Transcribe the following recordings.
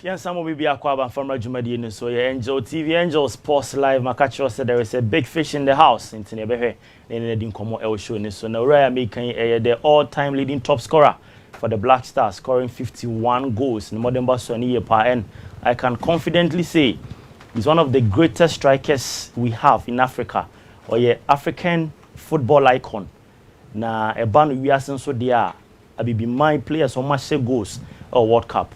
Yes, some will be aqua from Rajumadi, so Angeltv, Angel Sports Live. Makacho said there is a big fish in the house in Tinebe. They didn't come on show. So now Raya making the all-time leading top scorer for the Black Stars, scoring 51 goals in modern Barcelona. And I can confidently say he's one of the greatest strikers we have in Africa, or African football icon. Na ebanu we are so there. I be my players on much goals or World Cup.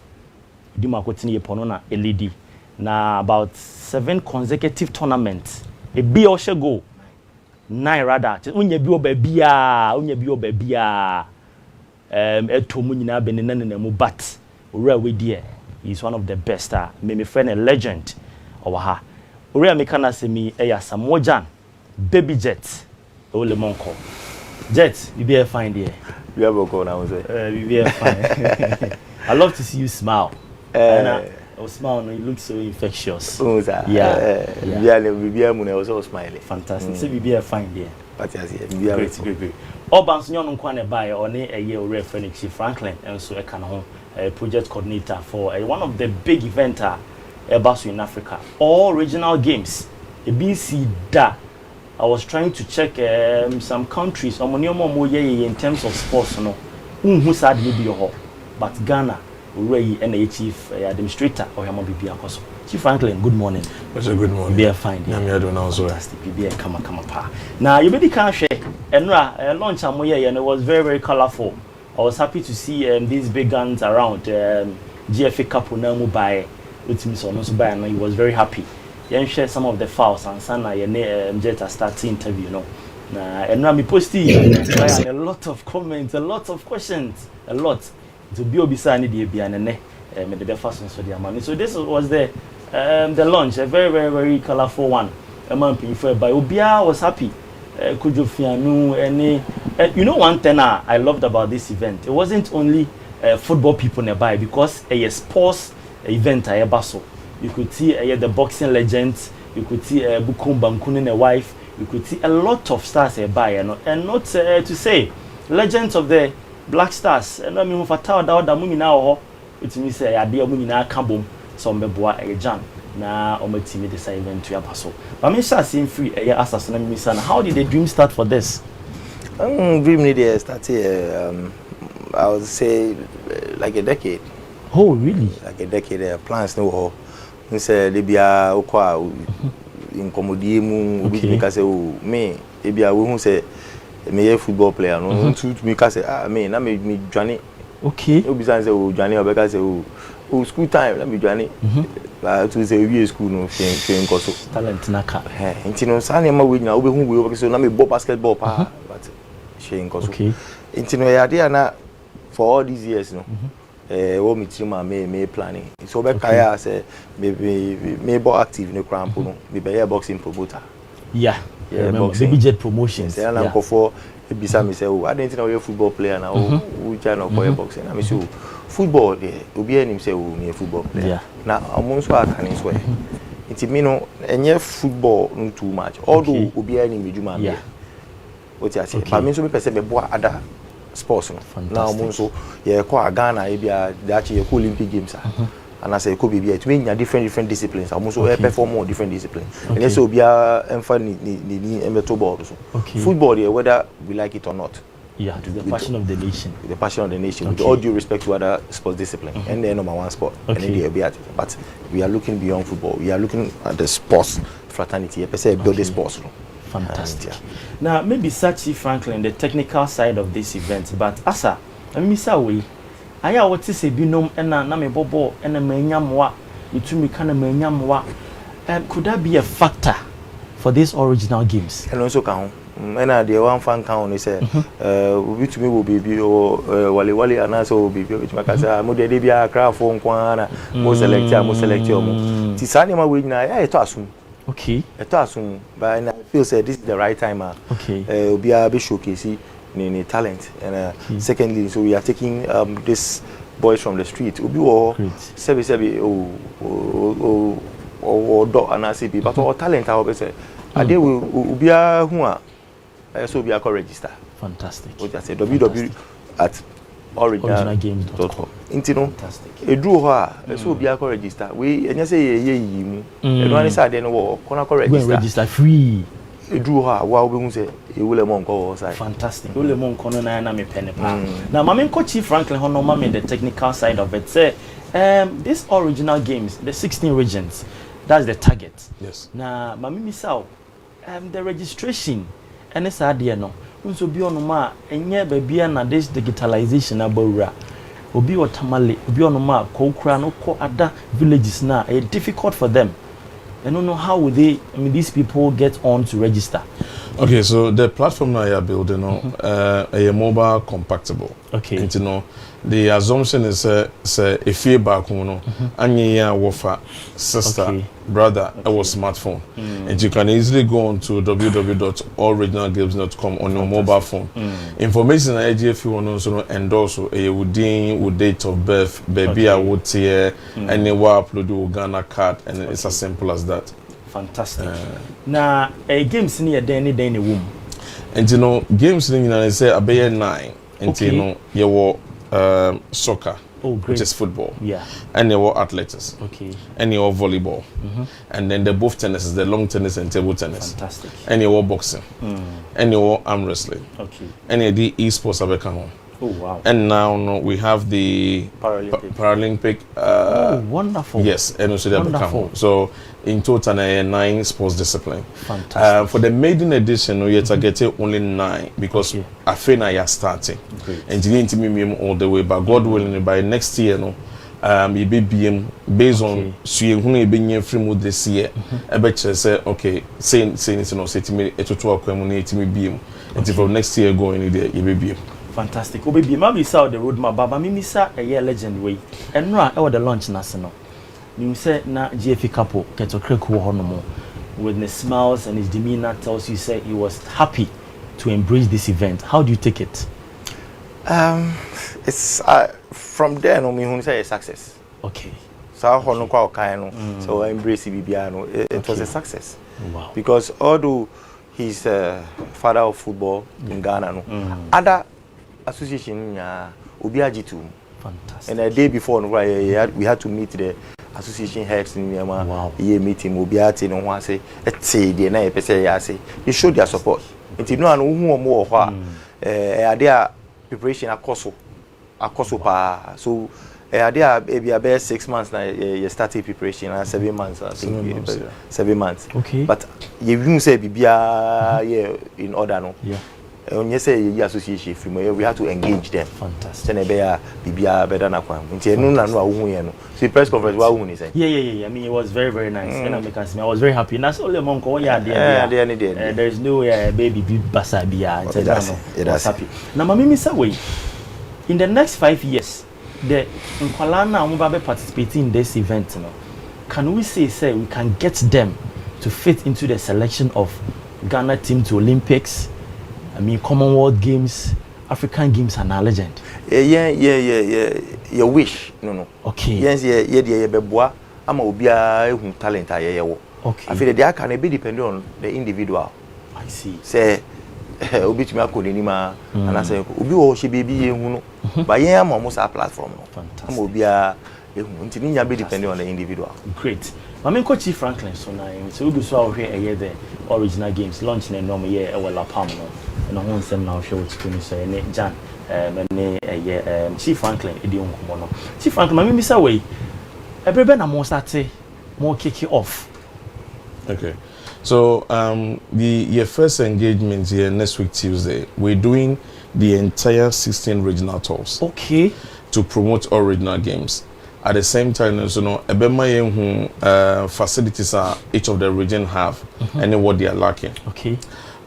Dima Kotini Ponona a lady. Na about 7 consecutive tournaments. A B or go 9 rather. Unye bio bebia. Etomunina benenene but we dear. He's one of the best. Me friend a legend over her. Ure mekana se mi Asamoah baby jet. Ole monko. Jet, you be fine there. You have a call now, you be fine. I love to see you smile. And smile, you look so infectious. Yeah. I was all smiling. Fantastic. So you be fine there. But yes, great. Oban's young kwane buy or a year or Chief Franklin, and so a project coordinator for one of the big events in Africa. All regional games. A BC da. I was trying to check some countries in terms of sports, no. Who said maybe but Ghana, already and a chief administrator or Yamabi. Chief Franklin, good morning. That's a good morning. Be a fine day. I'm doing also. Fantastic. Be a come pa. Now you really can't share. And launch and it was very, very colorful. I was happy to see these big guns around GFA Cup by with me so by and he was very happy. You share some of the files and Sana Jetta start interview, no. And now me posted a lot of comments, a lot of questions, a lot. To be obisani the bianene the first one so the money. So this was the launch, a very, very, very colorful one. A man preferred by Obia was happy. Could you fianu any you know one thing I loved about this event? It wasn't only football people nearby because a sports event I basso. You could see the boxing legends, you could see Bukum Bankun and a wife, you could see a lot of stars by and not to say legends of the Black Stars. And I mean for Tower da muni now it means say idea muni na kabum some beboa a Gyan na omo team this event to abaso. But me say free assassin me say how did the dream start for this? Dream need started I would say like a decade. Oh really? Like a decade plans no we say they be okwa incomodie mu we make say oh me e be we hu say me football player no to me say me na me dwane okay obi say oh dwane obeka say oh school time let me dwane like to say we school no fin koso talent na ka nti no sa na ma we nyina obi hu we obeka say na me basketball pa but fin koso okay nti no ya dey na for all these years no what me team me planning so be kaya say me bo active no cramp no me be boxing promoter baby jet promotions say na go for ebisa me say oh I didn't know you football player now who try no for boxing na me say football there obi anim say oh me football player na amon so akane so it me no enye football no too much although obi anim ejuma me what you say but me so me person be bo ada sports no now so yeah ko Ghana e bia actually Olympic games and I say ko be it mean different disciplines am so perform more different disciplines and let's say obia emfa ni emeto ball so football there whether we like it or not the passion of the nation with all due respect to other sports disciplines and the number one sport and they be at it but we are looking beyond football we are looking at the sports fraternity per se build the sports no. Fantastic. Now, maybe Sachi Franklin, the technical side of this event, but Asa, I miss away. I what to say, binom and na me bobo and a menyamwa, you two me kind of menyamwa. Could that be a factor for these original games? And also, count. And the one fan count, he said, which me will be Wally and also be which Macasa, Modebia, craft phone, Kwana, most select Tisanima win, I toss him. Okay. But I feel say this is the right time. Okay. We are showcasing the talent, and secondly, so we are taking this boys from the street. We all service or dog and ACP, but our talent, I will say, they will be who are so we are register. Fantastic. What I say, www at originalgames.com. Intino, a drew her, so be a register. We and you say, ye, and one is I didn't walk, register free. A drew her, while we say, you will among go outside. Fantastic. Will among Conan and I'm a penny. Now, Mamma Chief Franklin Honomam, the technical side of it, say, these original games, the 16 regions, that's the target. Yes. Now, Mammy Missao, the registration, and it's idea no. So be on ma, and yeah, baby, and this digitalization about Obi or Tamale, Obi on ma, Kokra, no ko other villages now, it's difficult for them. I don't know how would they, these people get on to register. Okay, so the platform now you're building a mobile compatible. Okay. And you know, the assumption is a feedback, and yeah, wafer sister, brother, our smartphone. And you can easily go on to www.allregionalgames.com on your mobile phone. Information if you want to endorse a with date of birth, baby, I would say, anywhere upload Ghana card, and it's as simple as that. Fantastic. Now, a games near Danny womb. And you know, games in the say ABN 9, and you know, you soccer, which is football, and you athletics, and you volleyball, and then the both tennis, the long tennis and table tennis, fantastic, and you boxing, and you arm wrestling, and you the esports abekano. Oh wow! And now we have the Paralympic. Wonderful. Yes, and also the wonderful. So in total, 9 sports discipline. Fantastic. For the maiden edition, we targeted only 9 because I feel I are starting. And you need to me all the way. But God willing, by next year, you be BM based on seeing who be near free this year. I bet you say okay, saying it no say to me to community me BM. And from next year going there, you be BM. Fantastic. Obi maybe saw the roadmap, but me misa a year legend way. And no, I the launch national. You say na GFE couple keto kreku honomo with the smiles and his demeanor tells you say he was happy to embrace this event. How do you take it? It's from there no me who say a success. Okay. So hono kwa okaino. So embrace Bibiano. It was a success. Wow. Because although he's a father of football in Ghana, no other association Obiajitu. Fantastic. And a day before we had to meet the association heads in Myanmar. Wow. Meeting Obiati no one say say the na say you show their support. It no an who more their preparation akoso pa so there maybe about 6 months now you started preparation and 7 months I think 7 months. Okay. But you won't say bibia in order no. Yeah. When you say you association we have to engage them. Fantastic. Send a bibia better na kwam. Nti enu na no awu yen no. So press conference wa wu ni say. Yeah. I mean it was very very nice. And I was very happy. That's all the monko there. There is no baby basa bia. I was happy. Now mama say way in the next 5 years the Nkwalana Amubabe participating in this event no. Can we say we can get them to fit into the selection of Ghana team to Olympics? I mean, Commonwealth Games, African Games, and a legend. Yeah. Your wish, no. Okay. Yes, yeah. Beboa, I'm a bia who talent I Okay. I feel that they can be dependent on the individual. I see. Say, Obi to me akodinima, and I say, Obi o she baby you but yeah, I'm almost a platform. Fantastic. I'm a bia you be dependent on the individual. Great. I mean, Coach Franklin, so now, so we go so here a year the original games launching a normal year, a well palm. And I want them now show it to me say Gyan Chief Franklin Edion Kumono. Chief Franklin, I mean Mr. Way. Everybody more start more kick it off. Okay. So your first engagement here next week Tuesday. We're doing the entire 16 regional tours. Okay. To promote all regional games. At the same time, you know, facilities are each of the region have and what they are lacking. Okay.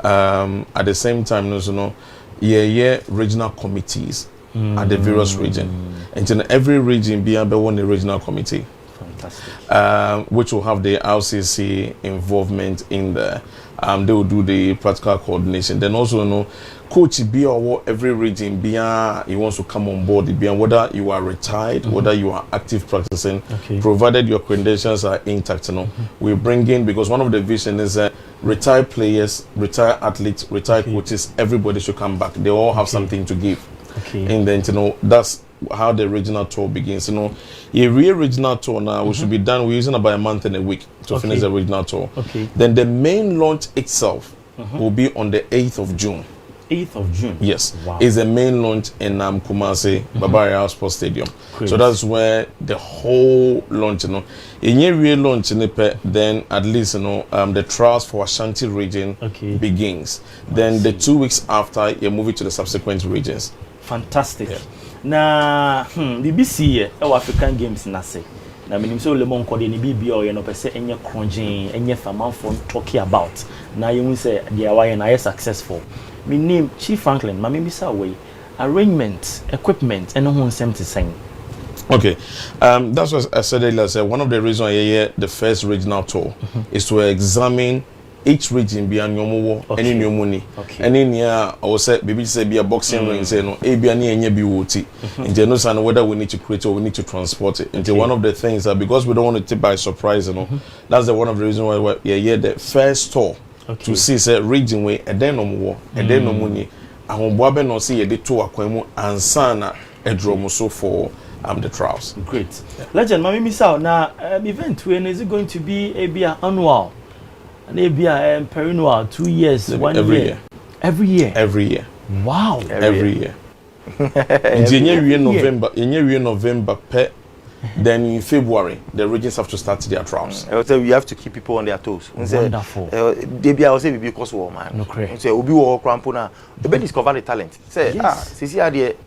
At the same time, you know, regional committees at the various region, and in every region be able one regional committee. Fantastic. Which will have the RCC involvement in there. They will do the practical coordination. Then also, you know, coach be or every region be he wants to come on board. Be whether you are retired, whether you are active practicing, provided your credentials are intact. You know, we bring in because one of the vision is retired players, retired athletes, retired coaches. Everybody should come back. They all have something to give. Okay. And then, you know, that's how the regional tour begins. You know, a real regional tour now, we should be done. We're using about a month and a week to finish the regional tour. Okay. Then the main launch itself will be on the 8th of June. 8th of June. Yes, wow. Is the main launch in Kumasi, Babari Sports Stadium. Great. So that's where the whole launch, you know, in your real launch, then at least, you know, the trials for Ashanti region begins. Then the 2 weeks after, you move it to the subsequent regions. Fantastic. Yeah. Now, BBC, our African Games, Nase. Na minim so le mon kode ni bibia o ye no pese enye kronjin enye famanfo talking about na you say they are na successful. My name Chief Franklin, my name is away arrangement, equipment, and no same to sing. Okay, that's what I said earlier. So one of the reasons I hear the first regional tour is to examine each region beyond your any new money. And in here, I will say, maybe say be a boxing ring, say no, ABN any BOT. And you know, whether we need to create or we need to transport it. And one of the things that because we don't want to take by surprise, you know, that's the one of the reasons why we hear the first tour. To see say region way and then no more and then no money and when Boabe no see the two akwemu and sana a drum so for the trials. Great. Legend, Mami Misao now event when is it going to be a annual and a perennial 2 years every year. Every year. Wow. Every year. In November then in February, the regions have to start their trials. I will say we have to keep people on their toes. Wonderful. They be I will say because war man. No crazy. Say obi wo krampona. They discover the talent. Say sisi ade.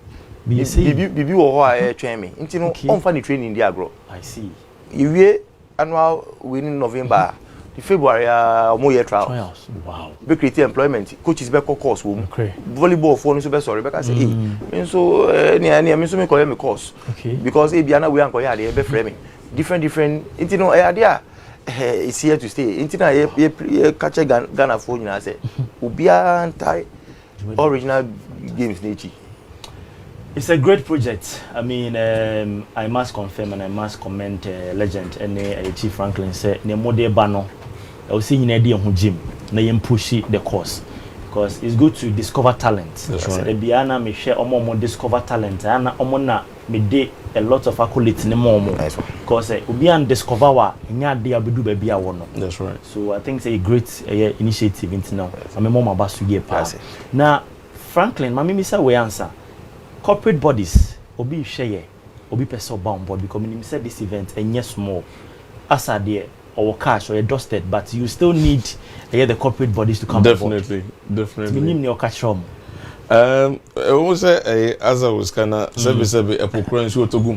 Bibi wo ho a train me. Nti no on fa the training there agro. I see. You annual winning November. The February more year trials. Wow. Be create employment. Coaches be course wo. Volleyball for no so be sorry because say eh so me so me call me course. Okay. Because e bia na we anko ya dey be framing. Different you know idea is here to stay. Intina ye catch Ghana for you say obia anti original games nature. It's a great project. I mean, I must confirm and I must comment legend and Chief Franklin said ne model bano I was seeing an idea on gym na yem push the course because it's good to discover talent. That's right. The Biana me share more discover talent and omona me dey a lot of accolades ne more because obian discover wa nya dey abedu ba bia wono. That's right. So I think it's a great initiative into now. I'm more about to get pass. Now Franklin, mami misa we answer corporate bodies obi share obi person bound board because me said this event and yes more as are there or cash or a dusted, but you still need the corporate bodies to come definitely aboard. Definitely Minimum cash from I was as I was kinda service a procurement to go.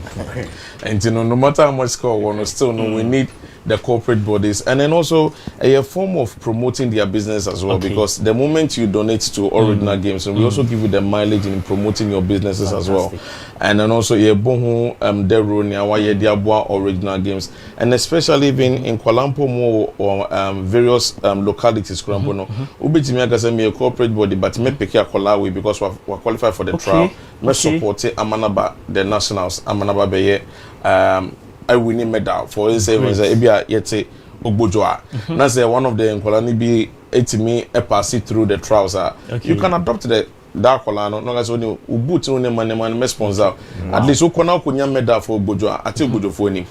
And you know, no matter how much score one still no we need the corporate bodies and then also a form of promoting their business as well because the moment you donate to original games and we also give you the mileage in promoting your businesses as well. And then also bohu deronia why diabwa original games and especially even in Kuala Lumpur or various localities Kuala ubitimi agase me a corporate body but me pick Akolawi because we qualified for the trial. Me support Amanaba the nationals Amanaba beye I winning medal for instance ebia yete ogbojoa na say one of the nkwalani be etimi e pass it through the trials you can adopt that kwalano no as only ubuti no man me sponsor at least ukona kunya medal for ogbojoa ati ogbojo for ni.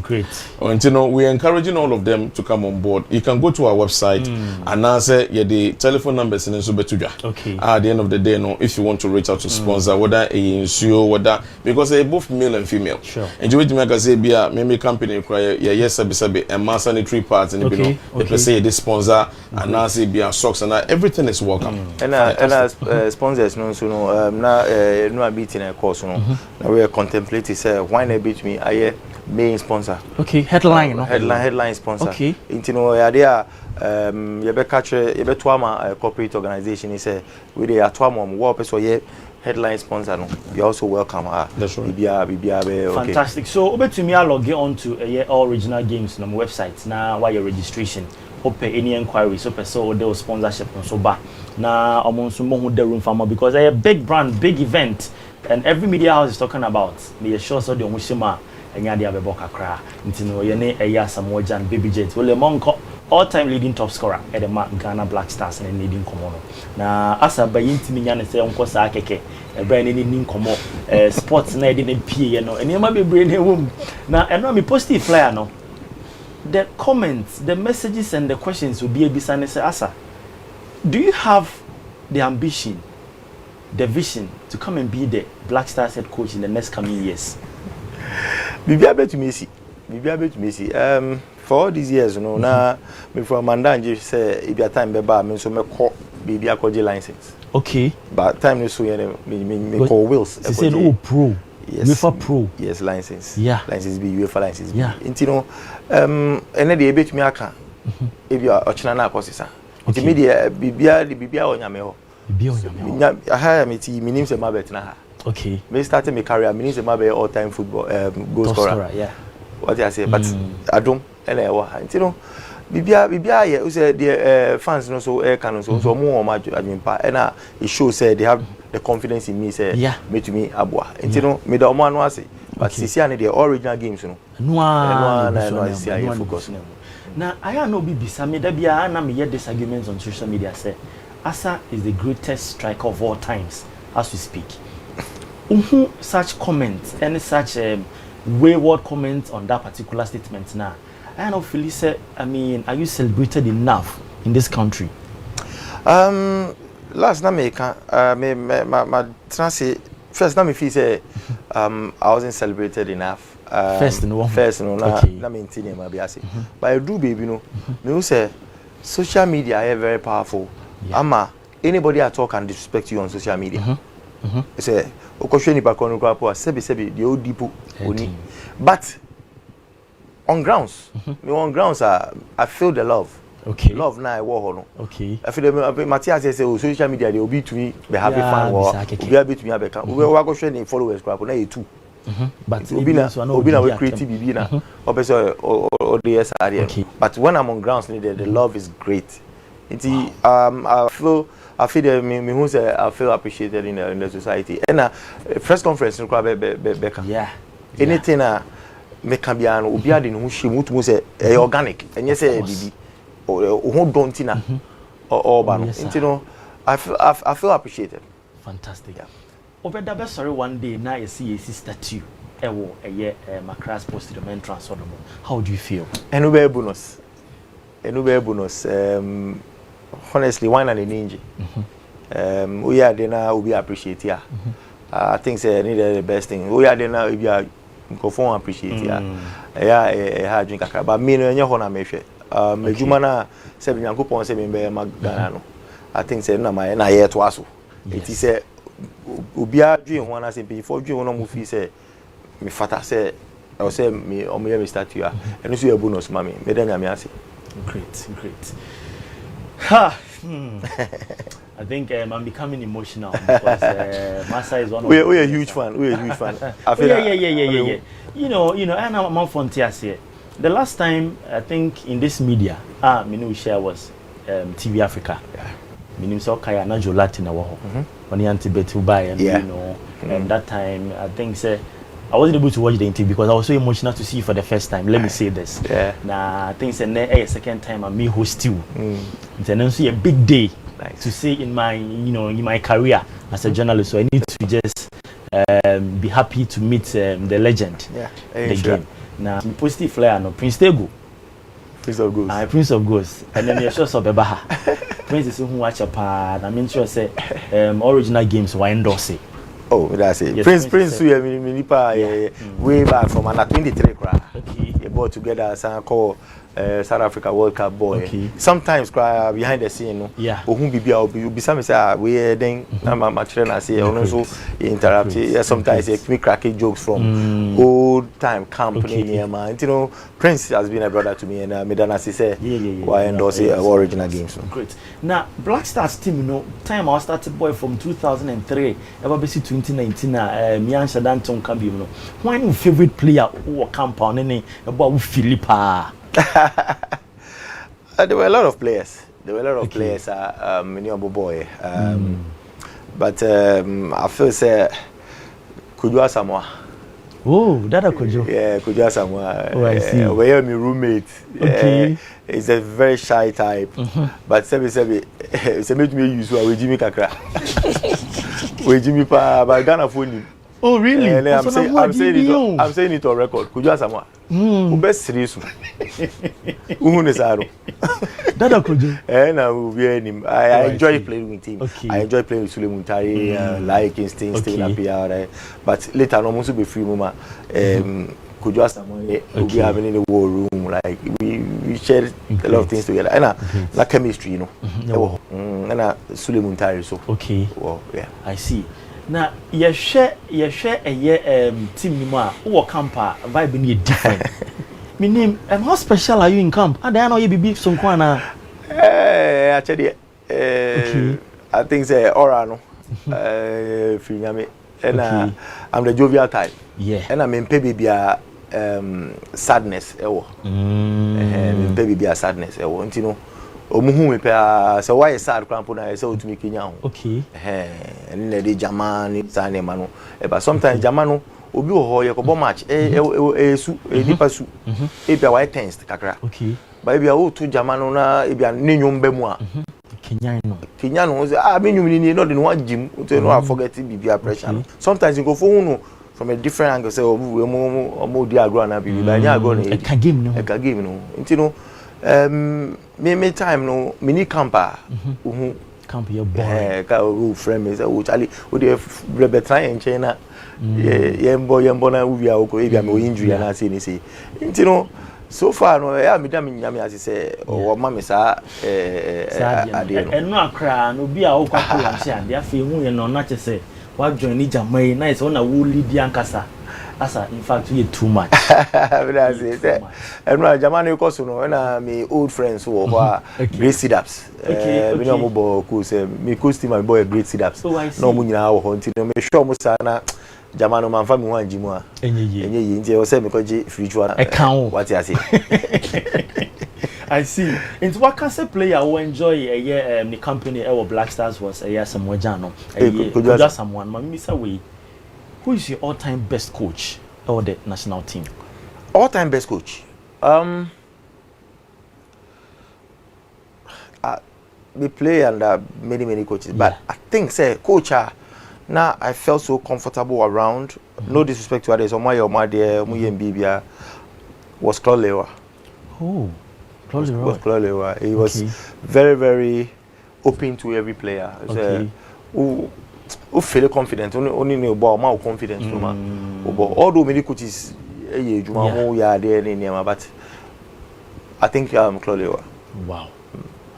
Great. And you know, we're encouraging all of them to come on board. You can go to our website and answer the telephone numbers in Subetuja. Okay. At the end of the day, no, if you want to reach out to sponsor, whether a insure, whether because they're both male and female. Sure. And you make us say, be a maybe company require yes, sabi and mass sanitary parts and you know, they say they sponsor and now say be a socks and everything is welcome. And sponsors, no, so no, no, I beat in a course, no, we are contemplating say why not beat me? I main sponsor. Okay, headline, no? Headline sponsor. Okay. You know, there you be catch you be twama corporate organization is we dey atwama mo work so ye headline sponsor no. You also welcome That's right. Okay. Fantastic. So obetumi log on to all original games on my website now while your registration. Open any inquiries so person or sponsorship and so ba. Na omonso mo hu the room for because a big brand, big event and every media house is talking about. Me sure so the omushima enya dia bebo kakra ntino ye ne Asamoah Gyan baby jet wole monko all-time leading top scorer at the Ghana Black Stars and leading Komono. Now, as a bayinti minyane say unko sa keke, e brand ni komo sports na didn't pay, you know, and you might be brain home. Now, and no me positive flyer no. The comments, the messages, and the questions will be a bisane say, Asa, do you have the ambition, the vision to come and be the Black Stars head coach in the next coming years? Bibi abe to me. For all these years, you know, now me from Mandanje say if your time be bad, me so me call bibi akoje license. Okay. But time no so me call Wills. She said, "Oh, pro." Yes. UEFA pro. Yes, license. Yeah. License B, UEFA license B. Yeah. You know, ene de ebe to me aka. If you are ochina na aposisa. Nti me de bibia onyame ho. Bibia onyame ho. Aha me ti minim se ma bet na ha. Okay. Me started my career minim se ma be all time football goal scorer. Yeah. What I say, but adom ene e wa. Nti no bibia ye we say the fans no so can so mo ma adwimpa ena it shows say they have the confidence in me say me to me abua. Nti no me da omo anu ase. But sisi ane the original games no. No see focus. Now, I know Bibisa me da bia na me hear disagreements on social media say Asa is the greatest striker of all times as we speak. Such comments, any such wayward comments on that particular statement now. I know Philly said, I mean, are you celebrated enough in this country? Last na me can my transit first na me feel say I wasn't celebrated enough. First no na maintain my biase. But I do baby no. Me say social media is very powerful. Ama anybody at all can disrespect you on social media. Say okoshe ni pa kono kwa po sebi the old people oni. But on grounds, me on grounds I feel the love. Okay. Love na I war no. Okay. I feel the Matthias say social media they will be to me be happy fan war. Be happy to me abeka. We go share ni followers kwa na you too. But Obina we creative bibi na. Obeso o DS area. But when I'm on grounds the love is great. I feel that me who say I feel appreciated in the society. And press conference Becca. Yeah. Anything me can be an obia de who she mutu say organic. And yes bibi. Who don't tina or ban. You know, I feel appreciated. Fantastic. Obeda be sorry one day now you see a statue. Ewo eye Macra's post the main transfer. How do you feel? Enube bonus. Honestly, wine and ninja. We are there now. We appreciate ya. I think say need the best thing. We are there now. We are go appreciate ya. Yeah, drink a but me no nyɛ hɔ na mehwɛ. Medwuma na sɛ Nyankopɔn sɛ me bɛ Ghana no. I think say na my na yɛ to aso. It is say obia dwen ho na sɛ mpanyifo dwen ho na mo fi sɛ me fata sɛ I say me o me statue a. Ɛno so yɛ bonus ma me. Me da nyame ase. Great. Ha! I think I'm becoming emotional because Masa is one of we're a huge fan. I feel yeah. You know, and I'm on Frontiers here. The last time I think in this media, we share was TV Africa. Yeah. Meaning so Kaya Najo Latin when he anti-betu by and yeah. You know, and that time I think say I wasn't able to watch the interview because I was so emotional to see you for the first time. Let me say this. Yeah. Nah, I think it's a second time I'm me host you. It's a big day to see in my career as a journalist. So I need to just be happy to meet the legend. Yeah. The game. Now, positive flyer no Prince Tego. Prince of Ghosts. Prince of Ghosts. And then you're sure so Bebaha. Prince is who watch a part. I mean sure say original games were endorse. Oh, that's it. Yes, Prince way back from under 23 cry. Okay. They brought together some called South Africa World Cup boy. Okay. Sometimes cry behind the scene, no. Yeah. Or whom be some say we then my children say also interrupt. Yeah, sometimes me cracking jokes from old time company man. You know, Prince has been a brother to me and Medanasi say why endorse original games. Great. Now Black Stars team, you know, time I started boy from 2003, ever basi 2019 me and Shadan Tom can be, you know. Why your favorite player or compound any about Philippa? There were a lot of players. Boy. But I feel say could you Asamoah? Oh, Dada Kojo. Yeah, Kojo Asamoah. Oh, I see. Where my roommate. Okay. He's a very shy type. But say me use we Jimmy Kakra. We Jimmy pa ba Ghana phone. Oh, really? I'm saying it on record. Kojo Asamoah. Who best serious? Who knows Aro? Dada Kojo. I enjoy playing with him. Okay. I enjoy playing with Suleiman Tari, like instinct, staying up here. But later on, also be free, mama. Kojo Asamoah, we have in the war room. Like we shared a lot of things together. And like chemistry, you know. And Suleiman Tari, so. Okay. Well, yeah. I see. Now, you share a year team nima who camper vibe ni different. My name, how special are you in camp? I don't know you be some kwana. Actually, I think say Orano. And I'm the jovial type. Yeah. And I'm in baby sadness. And baby sadness. You know. Omuhu me pa so why sad crampo na say otumi kenya ho. Okay. And na dey jamani sane ma no. But sometimes jamano obi wo ho ye ko bo match su nipa su e bia why tensed kakra. Okay. Ba bia wo to jamano na e bia nenwum ba mu a. Kenya no say me nwum ni no dey no agim to no forget bibia pressure. Sometimes you go for no from a different angle say omo di agro na bibi ba nya agro na e ka game no. E ka game no. Nti no me time no mini camper camp your boy ka friend me say o Charlie o dey try en China yembo na we are ko e bia me injury na say ni say nti no so far no ya me da me nyame ase say o ma me sa ade no eno akra no bi a o kwako am say ade afa hu ye no na che say wa join ni jamai na say na wo lead ankasa asa in fact we too much. That's it. And my German because no na me old friends who are great sit-ups. We know mo bo ku say me costume my boy great sit-ups. No mo nyina wo hunting no me sure mo sana German man fa me wan jimu a. Enye nti o say me ko ji spiritual. What you say? I see. Into what can say player who enjoy the company our Black Stars was Asamoah Jano. Kojo someone ma me say we. Who is your all-time best coach or the national team? All-time best coach. We play under many coaches, but I think say coach now I felt so comfortable around. No disrespect to others. My dear Muyembibia was Claude Lewa. Oh, Claude Lewa. Was Claude Lewa. He was very open to every player. Who feel confident only know about my confidence to man. Although many coaches but I think Claude Lewa. Wow.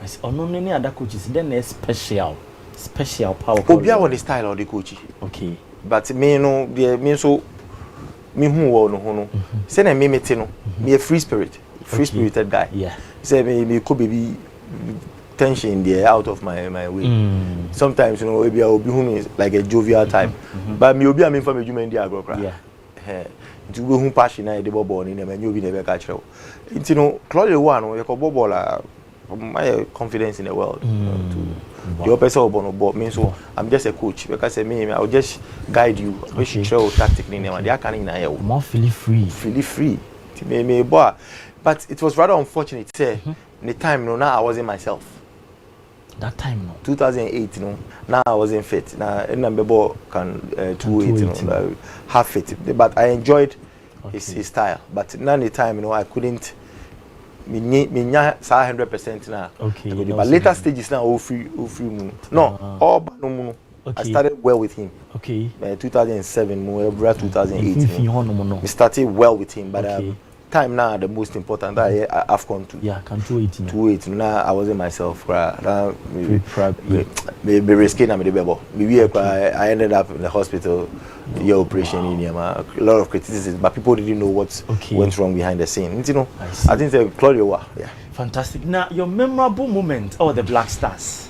I see. Oh, no, any other coaches then a special power. Obia on the style of the coach. Okay. But me no me so me who no. Say na me no. Me a free spirited guy. Yeah. Say me could be tension there out of my way. Sometimes you know maybe I'll be who is like a jovial type. But me obi am from a human dia agro cra. Yeah. To go who passion na the ball ni na you be never catch you. You know Claude one you go ball my confidence in the world. The person who ball me so I'm just a coach because me I'll just guide you. We should show tactic ni na they can na here. More feel free. Me boy. But it was rather unfortunate say the time no now I wasn't myself. That time no 2008 you know now I wasn't fit now number ball can 208 you know half fit but I enjoyed his style but now the time you know I couldn't me 100% now but later stages now all free all no I started well with him 2007 2008 we started well with him but time now the most important I've gone to can 218 now I wasn't myself me risky na me the bebo I ended up in the hospital your operation in a lot of criticism but people didn't know what went wrong behind the scene you know I think the Claudia fantastic. Now your memorable moment the Black Stars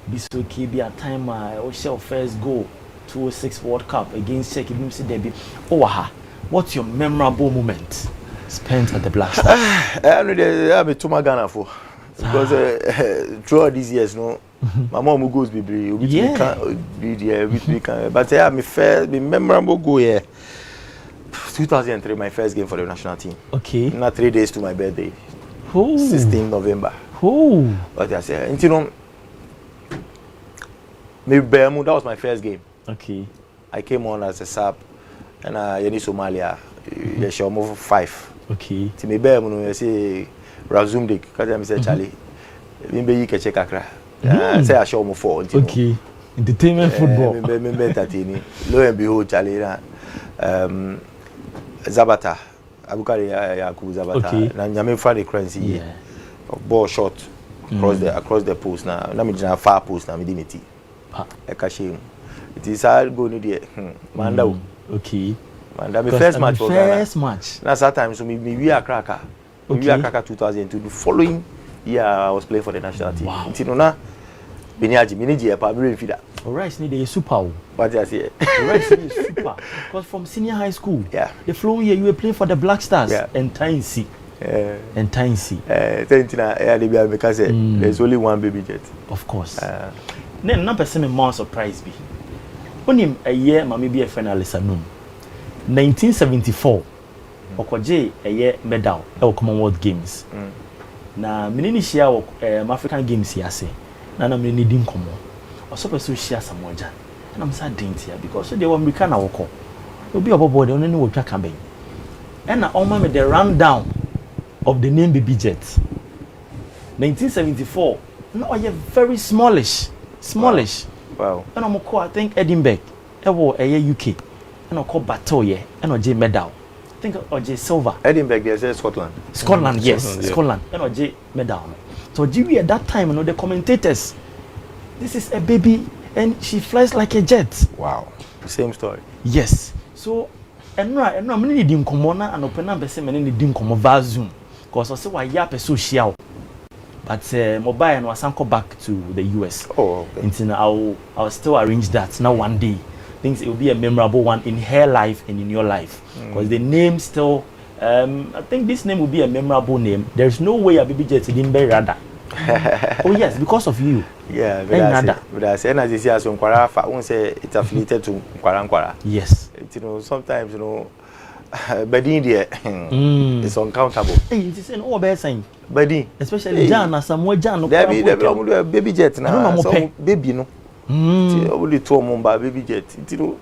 be so be a time I shall first goal 2006 World Cup against Czech Republic what's your memorable moment spent at the Black Stars? I be to my Ghana for because throughout these years, no, my mom goes be but me memorable go here. 2003, my first game for the national team. Okay. Not 3 days to my birthday. Oh. 16 November. Oh. What I say? And you know, that was my first game. Okay. I came on as a sub, and Yeni Somalia, you show more 5. Okay. To me, you say resume the because I say Charlie, maybe you can check Accra. Say I show more 4. Okay. Entertainment football. Me tatini. Lo and behold, Charlie, Zabata, Abukari Yaku Zabata. Okay. Na nyame fa the currency. Yeah. Ball shot across the post na. Na me jina far post na me dimiti. Ekashim. It is hard go ni there. Manda. Okay. Manda me first match for Ghana. First match. That's that time so me we are cracker. We are cracker 2002. The following year I was playing for the national team. Wow. Ntino na Beniaji miniji e pa me refida. Rice need a super. What I say? Rice need super. Because from senior high school, Yeah. the following year you were playing for the Black Stars Yeah. and Tynesy. And Tynesy. Because there's only one baby jet. Of course. Then number 7 more surprise be. Onim a year mami be a finalist anum. 1974. Okoje a year medal e Commonwealth Games. Na menini share African Games yase. Na na menini din komo. Also person share Asamoah Gyan. And I'm sad here because so they were American na woko. Obi obobo de onani wo twa campaign. And na oma me the rundown of the name Baby Jet. 1974. No, you're very smallish. Wow. And I'm call I think Edinburgh. Ewo UK. And I call Batoye. And I medal. I think I silver. Edinburgh, there's Scotland. Scotland, yes, Scotland, yeah. Scotland. And I medal. So Jiwi at that time, the commentators. This is a baby, and she flies like a jet. Wow. Same story. Yes. So, and I'm many dim commona and open up the same many dim como Zoom. Because I say why yap is so social. But mobile and was go back to the US. Oh, okay. Until I'll still arrange that. Now one day, things it will be a memorable one in her life and in your life. Because the name still, I think this name will be a memorable name. There's no way a baby jet didn't be rather. Oh yes, because of you. Yeah, but I say, and as you see, as Nkwara, I won't say it's affiliated to Nkwara. Yes. You know, sometimes Bedin there, it's uncountable. Hey, it is an all bad sign. Bedin, especially Gyan, Asamoah Gyan. There be baby jet now. So baby, no. Only 2 months baby jet. You know,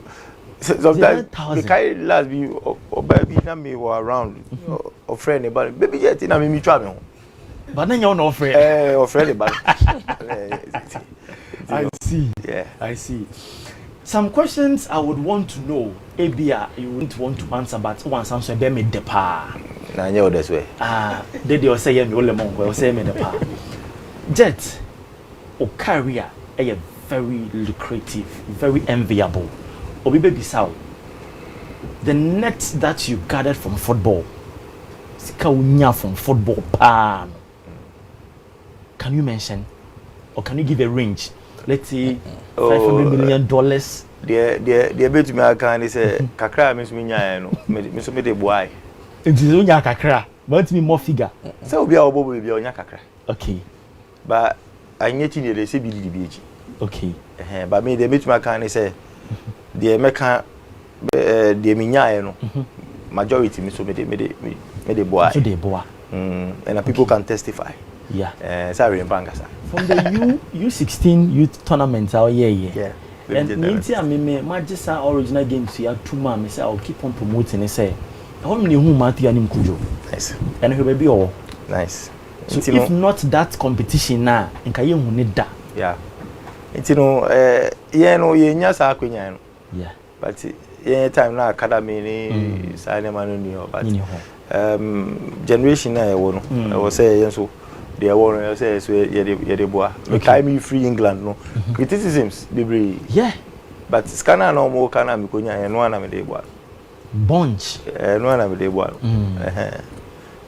sometimes the carry last be or baby na me were around or friend about baby jet na me travel. But then you're not afraid. Or friend about. I see. Yeah, I see. Some questions I would want to know. Abia, you wouldn't want to answer, but once answer be me depa. Na nyo this way. They say me ole mongo, say me depa. Jet, o career is very lucrative, very enviable. Obi baby sao. The net that you gathered from football, sika unya from football pan. Can you mention, or can you give a range? Let's say $500 million. The bet me I can say kakra me nya no me so me dey boy. It is onya kakra, but me more figure. So obi a obo be onya kakra. Okay. But anya chi dey say bi di. Okay. But me the bet me I can say the meka the me nya no majority me so me dey boy. So dey boy. And people can testify. Yeah. Sorry, Bangasa. From the U16 youth tournament, yeah. And me Majisa original games here 2 months. Say I'll keep on promoting. I say, how many who Matthew and Kujo? Nice. And he will be all nice. So if not that competition now, in Kaye who need that. Yeah. It's nya sa kwenya no. Yeah. But time na academy ni sa ne manu ni o but generation na e wo no. I was say so they want to say so ye boy. Me free England no. Criticisms be yeah. But scanner no mo kana me konya no na me dey boy. Bunch. No na me dey boy.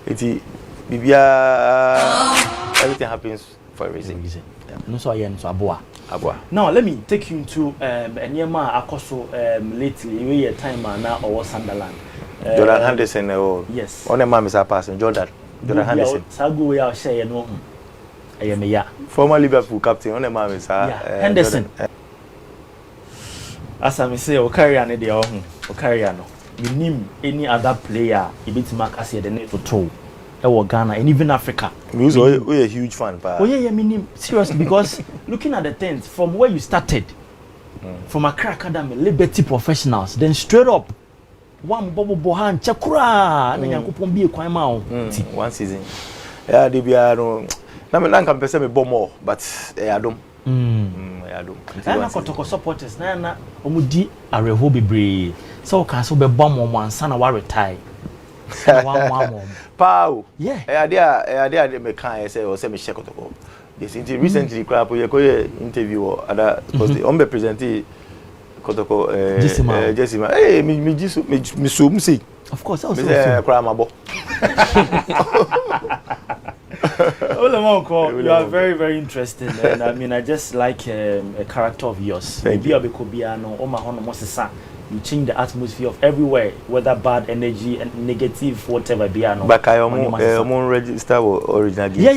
Iti bibia everything happens for a reason. Yeah. No so yen so aboa. Now let me take you to Enyema Akoso lately. We your time now or Sunderland. Jordan Henderson yes. On the man is a person Jordan Henderson. Sagu we are share no. Former Liverpool captain on the man is Henderson. As I say o carry an dey o carry no. name any other player a bit makasi the net to Ghana and even Africa. We're a huge fan. Oh yeah, meaning seriously because looking at the things from where you started, from Accra Academy, Liberty Professionals, then straight up, one Bobo Bohan Chakura, and Yankupon be a quaimao. 1 season. Yeah, they be I don't. Na me nanka mpese me bomo, but I don't. I don't. Na kotoko supporters na omudi areho bebre. So can so be bomb on one son wa retire. One. Pow. Yeah. I me can say or say me check kotoko. Yes, recently crap we interview or other because the ombe presenti kotoko Jessima. Hey, me so see. Of course, I was cramabo. You are very, very interesting, and I mean, I just like a character of yours. Maybe you change the atmosphere of everywhere, whether bad energy and negative, whatever. But I am register original games. Yeah.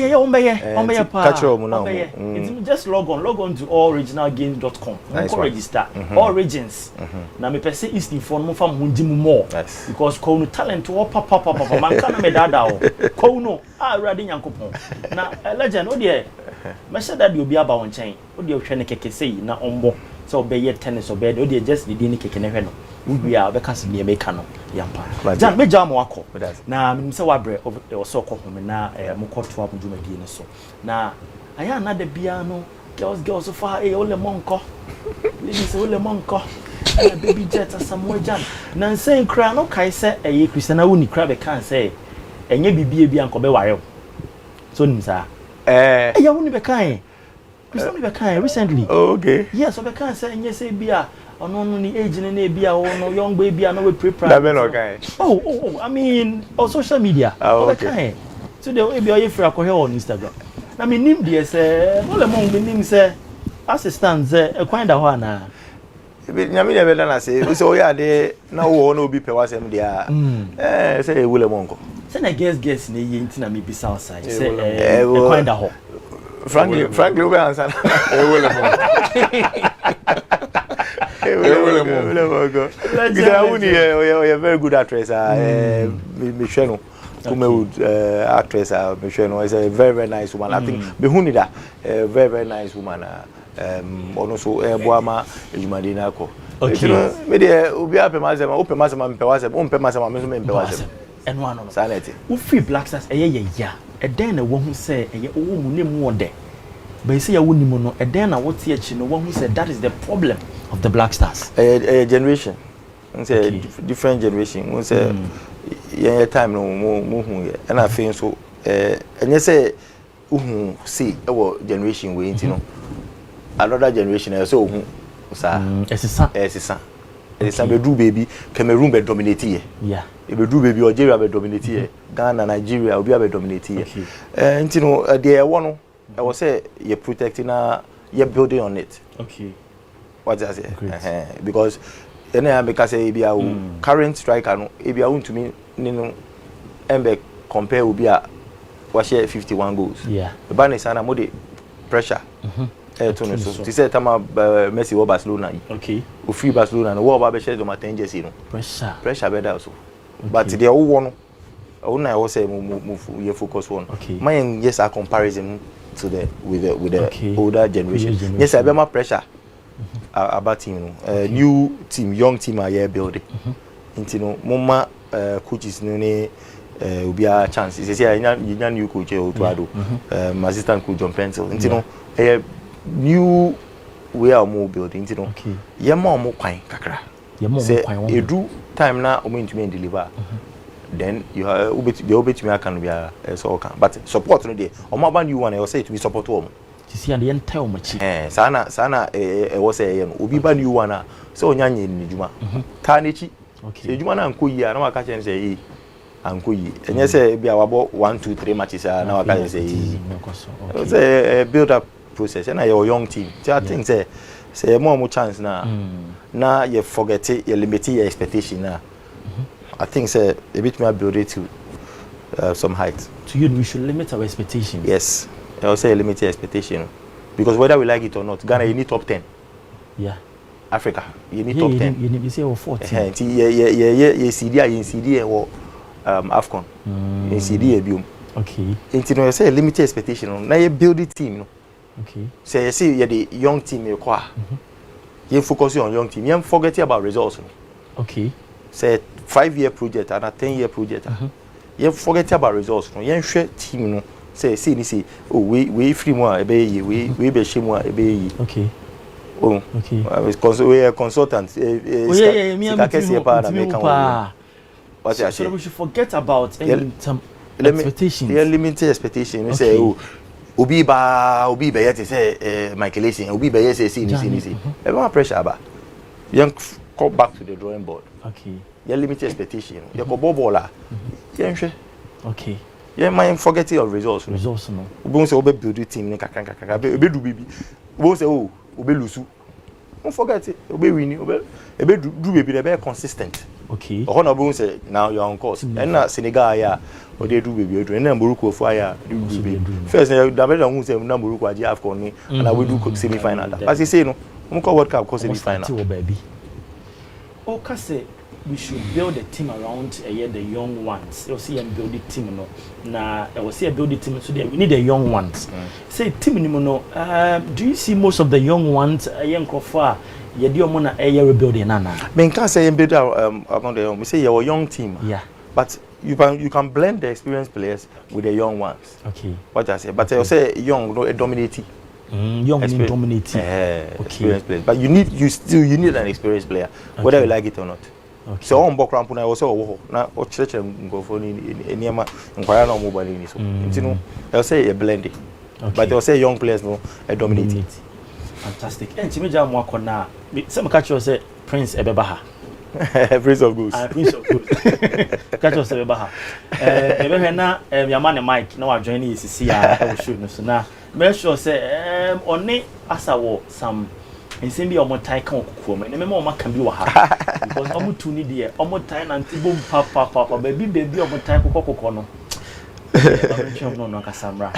Just log on to alloriginalgames.com. Nice register all regions. Now me per se East inform from Mundimu more because Kono talent to papa man can me dada Kono ready yankopon. Now legend odie me say that you be about on chain. Odie hwe keke sei na ombo. So be tennis or bed, or just the dinner cake and a we are because near Mecano, Yampa. Jan, me jam wako. Now, Mr. Wabre or so called home now, Moko to up and do again. So now I am not the piano, girls so far, a ole monko. Ladies, ole monko. Baby jet, Asamoah Jan. Nan saying crown, okay, say a Christian, I wouldn't crab a can say, and ye be uncle Bewire. So, Nisa, you wouldn't be kind. Recently. Oh, okay. Yes, I can't say yes, beer or no age in a beer or no young baby. I know we prepare. Okay. Oh, I mean, on social media. Okay. So they will be a free alcohol on Instagram. I mean, Nim, dear, say, all among the names, say, assistants, a kind of one. Nyami never done. I say, so yeah, they now will be per was there. Say, William. Send a guess, in the internet, maybe Southside. Say, a kind of hole. Frankly, we answer. You're a very good actress. Michelle, actress. Michelle is a very, very nice woman. I think Behunida, a very, very nice woman. Also, Boama, Jumadina. Okay. Maybe we have a master, open master, and one on sanity. Who free black stars a year. A then a one who say a woman more day. But you say a woman, a then I would see a one who said that is the problem of the black stars. A generation. Say different generation. One say yeah time no more and I feel so and you say see our generation we you know another generation so it's a bedroom baby Cameroon be dominate here. Yeah. A bedroom baby Algeria be dominate here. Ghana, Nigeria will be dominate here. And you know there one I was say you're protecting you're building on it. Okay. What does I say? Because then I because be a current striker no e be a to me no embe compare will be a was 51 goals. Yeah. The ban is ana mode pressure. So she said tama Messi wo Barcelona. Okay. O free Barcelona no wo ba be share do matenje no. Pressure be that also. But the who one I was say you focus on. Okay. Mine yes a comparison to the with the older generation. Yes I be more pressure about team new team young team are here building. Into no mama coaches no ne will be a chance. Say you new coach o to ado assistant coach John Pencil. Into no new way of more building. Into no ye more kwan kakra. Say you do time now o to me deliver. Then you have the me can be a so can but support no dey o ma ban you one I say to be support o to see and the entire much sana was say obi ban you one so nyanye ni djuma ta nechi okay djuma na nko yi na waka chen say yi anko yi enye say bia wabo 1 2 3 matches na waka say yi it's a build up process and your young team so I think say more chance na you forget it you limit your expectation na I think say a bit more build it to some height. To you, we should limit our expectations. Yes, I will say limit your expectation because whether we like it or not, Ghana you need top 10. Yeah. Africa. You need top 10. You say 14. Yeah, CD or AFCON. CD biom. Okay. Into no say limited expectation. Now you build the team, no. Okay. Say you see you the young team you qua. You focus on young team. You forget about results. Okay. Say 5-year project and a 10-year project. You forget about results. No, you share team no. Say oh we free more ebe we be shame more ebe. Okay. Oh. Okay. We are consultants. Yeah, me and so we should forget about some expectations. They are limited expectation. You say oh obi be yet say Michael Essien obi be yet say see. Everyone pressure ba. You go back to the drawing board. Okay. You limited expectation. You go bola. Okay. Yeah, mind forgetting your results. Results no. We say obe build team ni kakaka. Obe do bibi. We say oh obe lusu. Don't forget it. Obe win. Obe do baby. They be consistent. Okay. Oh no, we say now you're on course. And na Senegal ya, or they do baby. And na Morocco for ya do baby. First, the better who say na Morocco aji AFCON ni, and I will do semi-final. As you say no, we call World Cup semi-final. Baby. Okay, say we should build a team around the young ones. You see, and build the team no. Na, I will see a build the team so we need the young ones. Say team ni no. Do you see most of the young ones? Young kofa. You do want to rebuilding nana. Men can't say build among the young. We say you're a young team. Yeah. But you can blend the experienced players with the young ones. Okay. What I say, but I say young, no, dominating. Young dominating. Experienced players. But you need an experienced player, whether you like it or not. Okay. So on background, I was so now or church and go for any ma inquire no mobile in so. You know, I'll say a blending. But they'll say young players no a dominating. Fantastic. And Chimeja Mwakona, some catch you say Prince Ebebaha. Prince of Goose. Prince of Goose. Catch us Ebebaha. Ebehena, your man Mike, now I'm joining CCR. Shoot, so now, make sure say, only Asamoah some. And send me on my tie can come and remember can be waha because almost 2 need there almost time and boom papa baby on my tie cocoa no no kasamra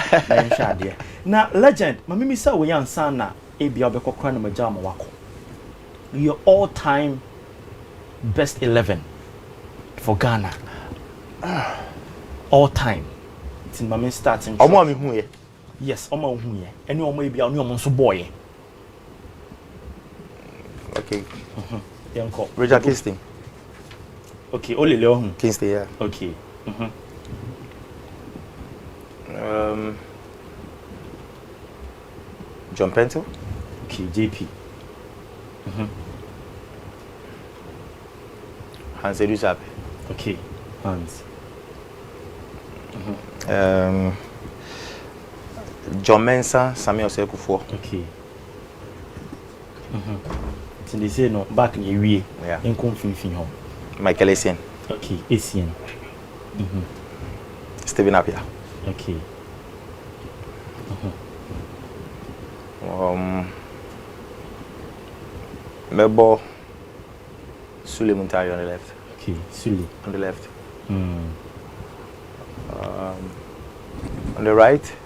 na legend mami say we ansa na e bia obekokra na majama wako your all time best 11 for Ghana all time it's in mami starting omo ami hu ye yes omo hu ye eni omo e bia oni omo so boy. Okay. Yanko. Richard Kingston. Okay, only Leon. Kingston, yeah. Okay. John Pento. Okay, JP. Hans Edusabe. Okay, Hans. John Mensah, Samuel Sekufo. Okay. They say no back in the yeah. In confusing home. Michael Essien. Okay, Essien. Stephen Appiah. Okay. Mebo Sule Muntari on the left. Okay, Sule on the left. On the right.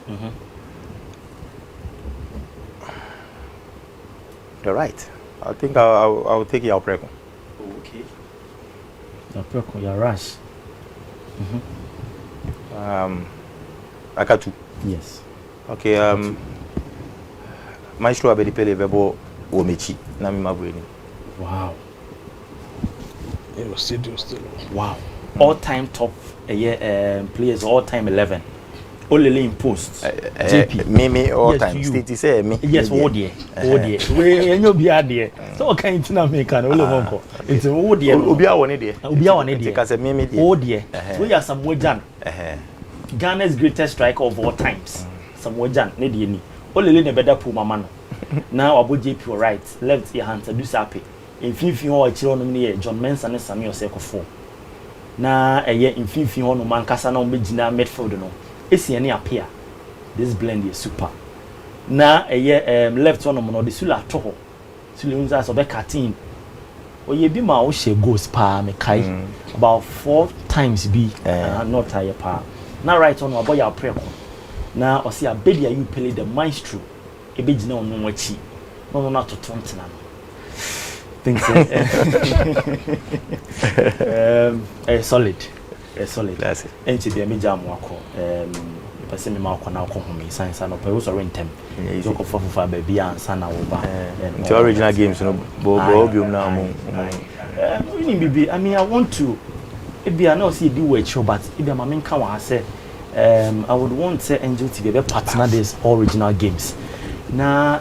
The right. I think I'll take your Preko. Okay. Your Preko, your Rush. Akatu. Yes. Okay. Maestro Abedipele Vebo Omechi. Nami Mabweni. Wow. It was still. Wow. All-time top players. All-time 11. Only in posts. JP. Me all yes, time. State say me. Yes, oh dear. We you be there. So kind to make an only one. It's oh dear. Obia one there. Obia one there. Because me there. Oh dear. We are some Gyan. Ghana's greatest striker of all times. Some Gyan. Ne dey ni. Only ne better pull mama no. Now about JP right, left your hands do sapi. In 15 ho achiro no ne John Mensah ne Samuel Sekufo. Na in 15 ho no man kasa na ombegina midfield no. Essien appear. This blend is super. Na left one no the Sula to. Sula unza so be cutting. O ye bi ma o she goals pa me kai about 4 times be not tire pa. Na right on about your preko. Na o see a bedi you play the maestro. E be gina onu wachi. No to tontina. think so. Solid. Solid. That's it. And to be a major mwako. Person me mako na ko home science no pe so rentem. You go for baby answer na wo ba. The original games no bo na mo. I mean I want to if I know see the way show but if my main can wa say I would want say Angeltv be partner this original games. Na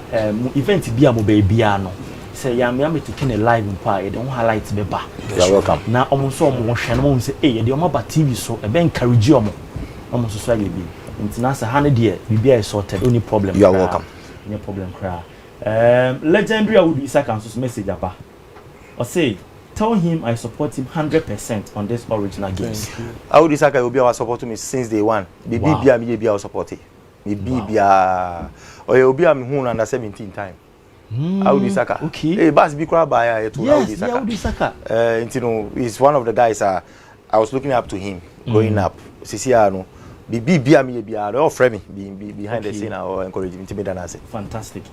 event bi am baby no. Say ya me to ken live mpa e don highlight be ba. You are welcome. Na omo so omo hwe no mo say eh de omo ba TV so e be encourage omo. Omo so ye bi. International hand there be is sorted only problem. You are welcome. No problem cry. Legendary would be second message apa. Or say tell him I support him 100% on this original games. I would Isaka will be our support me since day one. The BBA me be our support. The BBA or you be am who under 17 time. I would Isaka. Okay. Hey, Bass be crab by to yes, I would Isaka. You know, he's one of the guys I was looking up to him growing up. Sisiano. The BBA me be all friend me behind the scene or encouraging me to be done as it. Fantastic.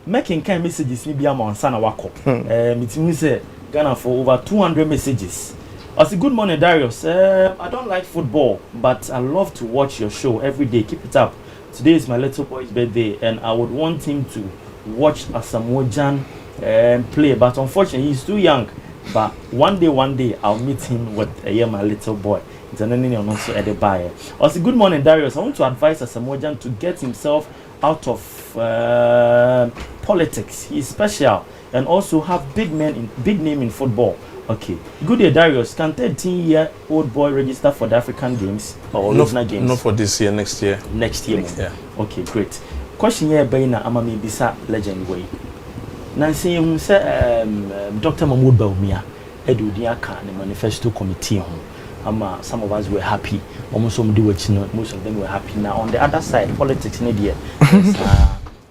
Making kind messages ni be am on sana wako. It means say Ghana for over 200 messages. I say good morning Darius. I don't like football, but I love to watch your show every day. Keep it up. Today is my little boy's birthday, and I would want him to watch Asamoah play. But unfortunately, he's too young. But one day, I'll meet him with my little boy. It's an also at the buyer. I say good morning Darius. I want to advise Asamoah to get himself out of politics. He's special. And also have big name in football. Okay. Good day, Darius. Can 13-year-old boy register for the African Games or National Games? Not for this year, next year. Next year. Yeah. Okay, great. Question here, Baina Amami Bisa legend way. Nancy, you say Dr. Mahmoud Baumia, Edu Diaka, the manifesto committee. Some of us were happy. Almost most of them were happy. Now on the other side, politics in the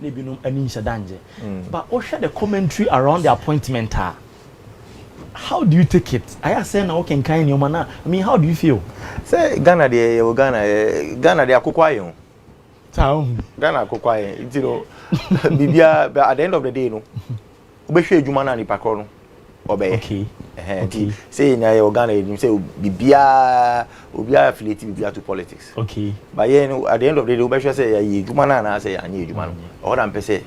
maybe no any danger. But also the commentary around the appointment. How do you take it? I say now can kind your man. I mean, how do you feel? Say Ghana de akokwaye. Ghana akokwaye. You know, bibia at the end of the day no. Obehwe adwuma na nipa kro no. Obey. Okay. Okay. Say na your Ghana you say bibia affiliated bibia to politics. Okay. But yeah, no, at the end of the day, obehwe say ye adwuma na say anye adwuma no. All am pese.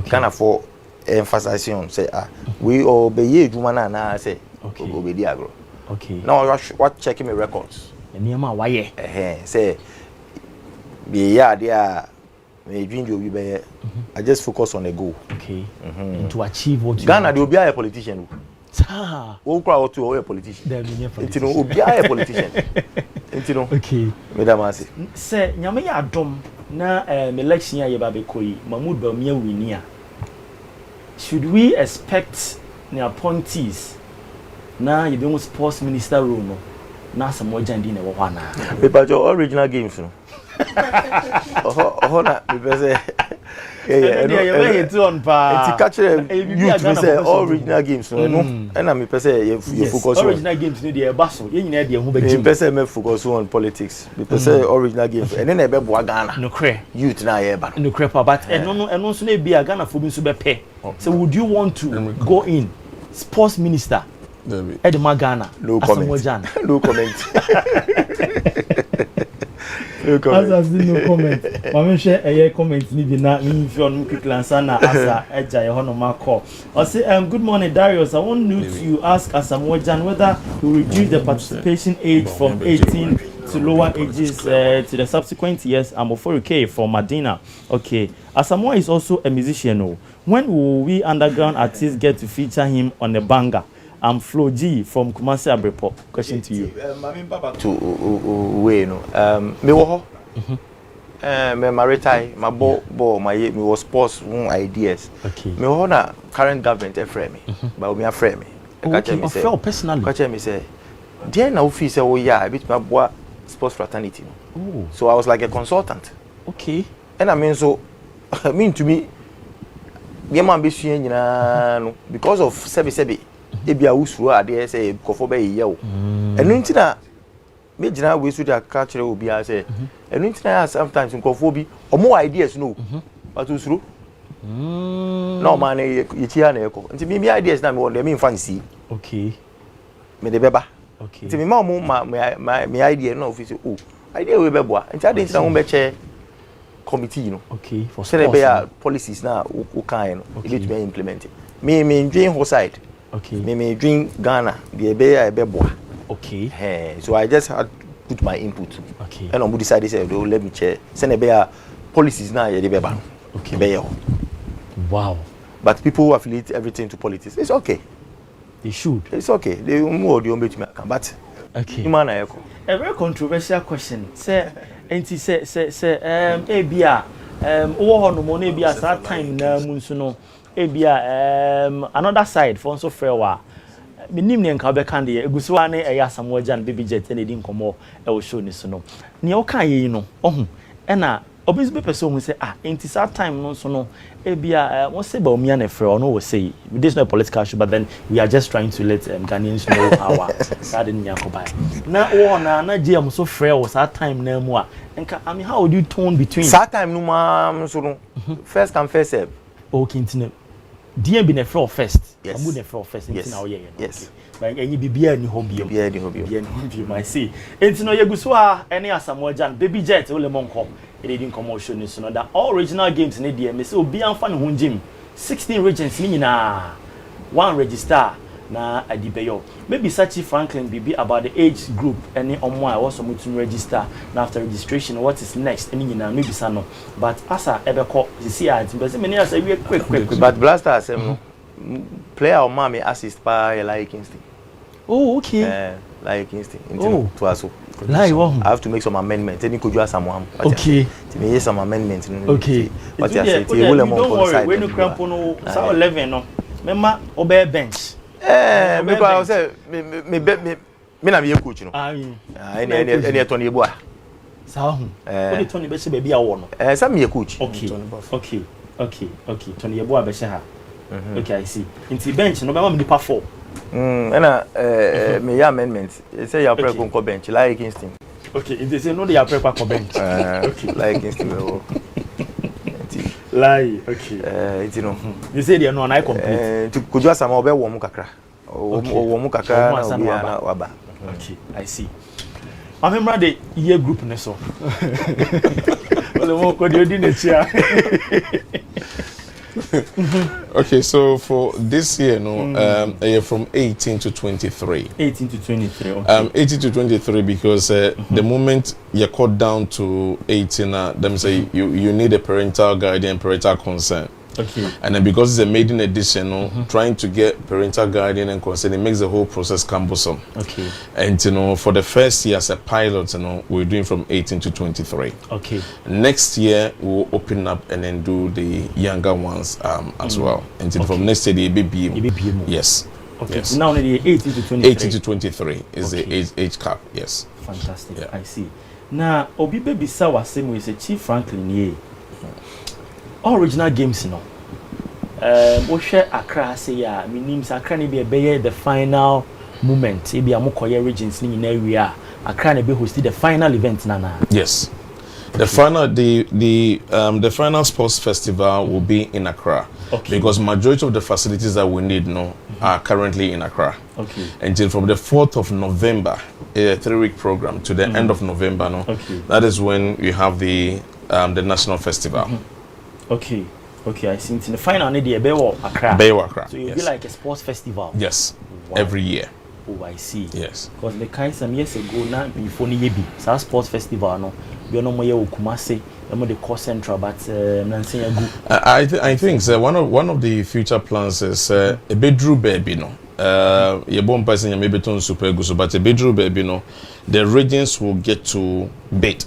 Ghana for emphasization say we obey adwuma na say obedi agro. Okay. Now what checking my records. Enema waye. Say be yeah there me dream you be I just focus on the goal. Okay. And to achieve what you Ghana they will be a politician. Who crowd to a politician. You know, be a politician. You know. Okay. Madam Asi. Say nyame ya dom na election ya ba be koyi Mahmoud Baumia winia. Should we expect the appointees na you be sports minister role no na Asamoah ndi na wo hwana? Paper your original games no. Na be say it's catch you to say original games no and me say you focus on original games no dey baso ye nyina dey hu ba me say me focus on politics me say original games and then e be boa Ghana no cre youth na ye ba no cre but eno so na bia Ghana fo bi so be pe. So would you want to go in sports minister Edema Ghana? No comment. No comment. No comment. As no comment. Mama share a comment ni bi na if you on quick answer na asa eja ye hono ma call. I say good morning Darius. I want you to ask Asamoah whether to reduce the participation age from 18 to lower ages to the subsequent years. I'm a 4K for Medina. Okay. Asamoah is also a musician. No. When will we underground artists get to feature him on the banger? I'm Flo G from Kumasi Abrepo. Question to you. To way no. Me wo ho. Me maritime, my ball, me was sports ideas. Okay. Me wo na current government frame me. But me frame me. Okay. I feel personally. Catch me say, "There na office say oh yeah, I bit my boy sports fraternity." Oh. So I was like a consultant. Okay. And I mean so mean to me the man be suen nyina no because of sebi ebia usuru ade say kofo be ye o enu ntina me gina we su da culture obi a say enu ntina sometimes kofo bi omo ideas no but usuru No man ye chia na eko. Nti me ideas na me won me fancy. Okay. Me de beba. Okay. Nti me ma mo my idea no office oh. Idea we beboa. Nti ade nti na wo be che committee no. Okay. For so be policies na wo kan no. E be to implement it. Me dream whole side. Okay. Me dream Ghana. The be beboa. Okay. So I just had put my input. Okay. And on decided say do let me check. Send be policies na ye de beba. Okay. Be wow. But people affiliate everything to politics. It's okay. They should. It's okay. They more the only to but okay. A very controversial question. Say ebia wo no mo na ebia that time na mu nso no ebia another side for so fair wa minim ne nka be kan de egusiwa ne Asamoah Gyan baby jet na di nkomo e wo show ni so no ne o kan yi no ohun e na obis be person who say enti that time no so no ebia won say ba omia na frɛ no wo say this is not a political issue but then we are just trying to let Ghanaians know our that in yakobai na wo na GM so frɛ was that time na mu a nka I mean how would you tone between that time no ma so no first come first serve okay ntine DM be na frɛ first yes. amu na frɛ first enti na wo ye yes but enyi bibia ni hobby bibia ni hobby my see enti no yeguso a ene Asamoah Gyan baby jet wo le monko e dey nkomo show ni so no that all original games ni dey me say obi anfa ne hunjim 16 regions ni nyina one register na adibeyo maybe Sachi Franklin bibi about the age group any omo a was to register na after registration what is next any nyina maybe sa no but asa ebeko see a timbe say many asa we quick but blaster say player or mommy assist by like Kingston. Oh okay like Kingston into to aso I have to make some amendments. Any could you Asamoah? Okay. To me some amendments. Okay. But you say don't worry when you cramp no so 11 no. Remember obey bench. Because I say me na be coach no. Any Tony Boa. Sao hu. What the Tony be say baby a wo no. Some me coach. Okay. Tony Boa be say ha. Okay, I see. Into bench no be ma me nipa 4. Me amendment. Say you prep on bench like Kingston. Okay, it say no they are prep on bench. Okay, like Kingston. Lie, okay. It's no. You say they are not I complete. To could you Asamoah be wo mu kakra. Wo mu kakra na obi na waba. Okay, I see. I remember the year group ne so. Well, the one called you chia. Okay, so for this year, from 18 to 23. 18 to 23. Okay. 18 to 23 because the moment you're cut down to 18, them say you need a parental guardian, parental consent. Okay. And then because it's a maiden edition, trying to get parental guardian and consent, it makes the whole process cumbersome. Okay. And for the first year as a pilot, we're doing from 18 to 23. Okay. Next year we'll open up and then do the younger ones as well. And from next year the ABN. Yes. Okay. Yes. So now the 18 to 23. 18 to 23 is the age cap. Yes. Fantastic. Yeah. I see. Now Obi baby sawa same way say Chief Franklin ye. Original games we share Accra say ya me names Accra ne be the final moment e be amokoye regions ni na area Accra ne be host the final event nana. Yes. The final sports festival will be in Accra. Okay. Because majority of the facilities that we need are currently in Accra. Okay. Until from the 4th of November, a 3-week program to the end of November Okay. That is when you have the national festival. Okay, I see. In the final, need the Accra. Accra. So it will be like a sports festival. Yes, wow. Every year. Oh, I see. Yes. Because the kind some years ago, now before the yebi, so sports festival, no, you know more Kumasi, the core central, but I think so. One of the future plans is a bedroom baby, your born person maybe turn super good, but a bedroom baby, the regions will get to bid.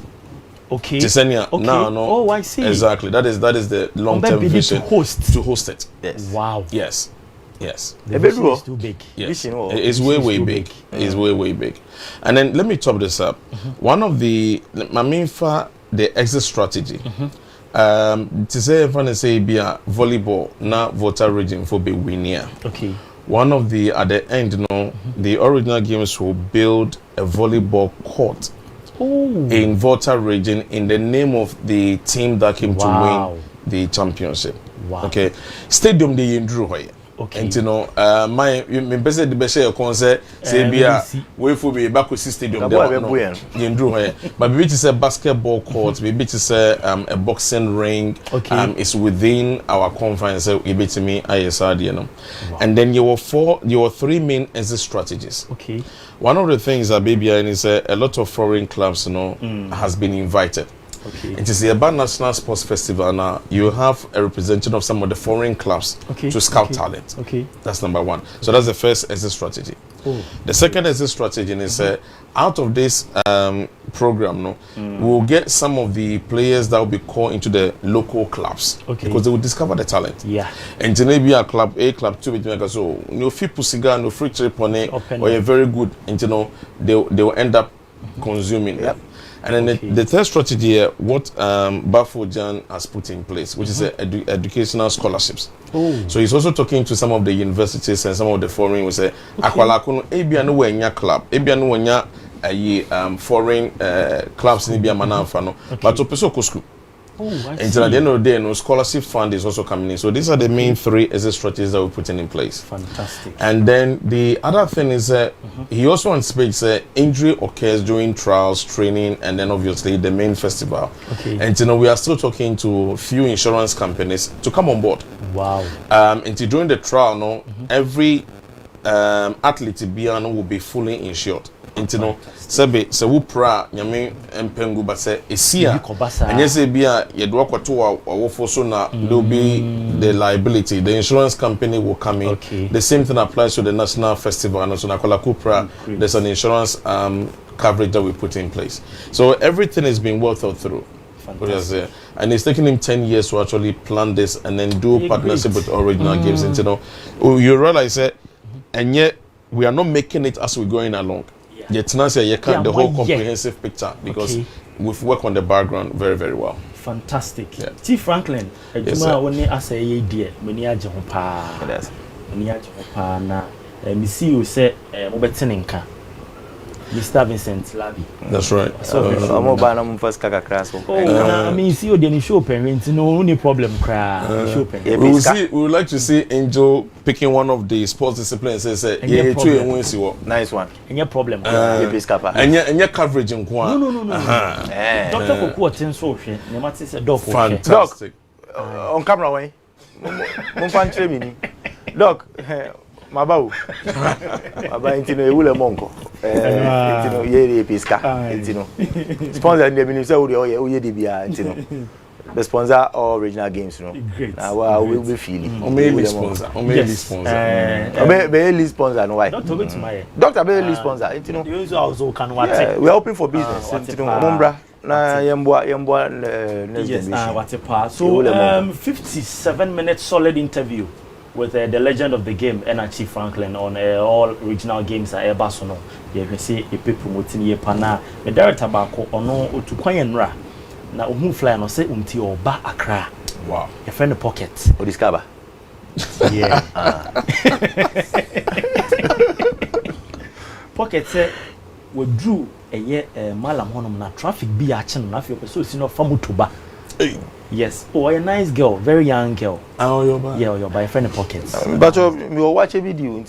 Okay. No. Oh, I see. Exactly. That is the long-term vision to host it. Yes. Wow. Yes. The vision is too big. Yes. It's way big. It's way big. And then let me top this up. One of the the exit strategy. To say if I say be a volleyball na voter region for be winner. Okay. One of the at the end, the original games will build a volleyball court. Ooh. In Volta region in the name of the team that came to win the championship. Wow. Okay. Stadium de yendru hoye. Okay. And you know, my me bese de beshe your concert say bia we for be back with stadium there no yendru hoye. But maybe it's a basketball court, maybe it's a boxing ring. Okay. It's within our confines. So you bet me ISRD, you know. And then you were three main exit strategies. Okay. One of the things that BBN is a lot of foreign clubs, you know, has been invited. Okay. It is the Urban National Sports Festival now. You have a representative of some of the foreign clubs to scout talent. Okay. That's number one. So that's the first exit strategy. Oh. The second exit strategy is out of this program, we'll get some of the players that will be called into the local clubs because they will discover the talent. Yeah. And to maybe a club 2, so no free cigar, no free trip on it, or you're very good, and you know they will end up consuming. Yep. And then the third strategy, what Gyan has put in place, which is educational scholarships. Oh. So he's also talking to some of the universities and some of the foreign. We say, "Akwalakuno, ebianu wenya club, ebianu wenya foreign clubs ni biya manafano." But to peso kusku. Oh, and at the end of the day, no scholarship fund is also coming in. So these are the main three exit strategies that we're putting in place. Fantastic. And then the other thing is he also anticipates injury occurs during trials, training, and then obviously the main festival. Okay. And you know we are still talking to a few insurance companies to come on board. Wow. And during the trial, every athlete will be fully insured. Intino sebe se wo pra nyame empengu ba se esia anye se bia ye do akwato awofo so na there will be the liability. The insurance company will come in. The same thing applies to the national festival and so na kola kupra. There's an insurance coverage that we put in place. So everything is being well thought through. And it's taking him 10 years to actually plan this and then do partnership with original games. And you know, you realize that and yet we are not making it as we're going along. Yet you can't the whole comprehensive picture because we've worked on the background very, very well. Fantastic. Chief Franklin, only as a dear, many a jumpa. Many a jumpa na. Miss you say, Mobetinka. Mr. Vincent Labi. That's right. So, I'm first crash. I mean, see you didn't show parents, no only problem. We would like to see Angel picking one of the sports disciplines and say, yeah, nice one. And your problem. And your coverage in Gyan. No. Dr. Coco attends social. No matter say dog. Fantastic. On camera way. Doc. Mabau. Maba intino ewule monko. Intino yeri episka. Intino. Sponsor the minister uye dibia intino. The sponsor all original games, you know. Great. Now we will be feeling. Omeli sponsor. Omeli sponsor. Be sponsor no why? Doctor which my. Doctor be sponsor. Intino. You also can what? We are open for business. Intino. Omombra. Na yembwa yes. What a pass. So 57 minutes solid interview with the legend of the game, Chief Franklin, on all regional games at Airbasono. You can see a people promoting ye pana. The director Bako ono to Quayenra. Na fly no say or ba Accra. Wow. Your friend the pocket. Or discover. Yeah. Pocket say we drew a year malam honum na traffic be a channel na feel so sino famutuba. Yes. Oh, a nice girl, very young girl. Oh, your by friend in pockets. But we will watch a video.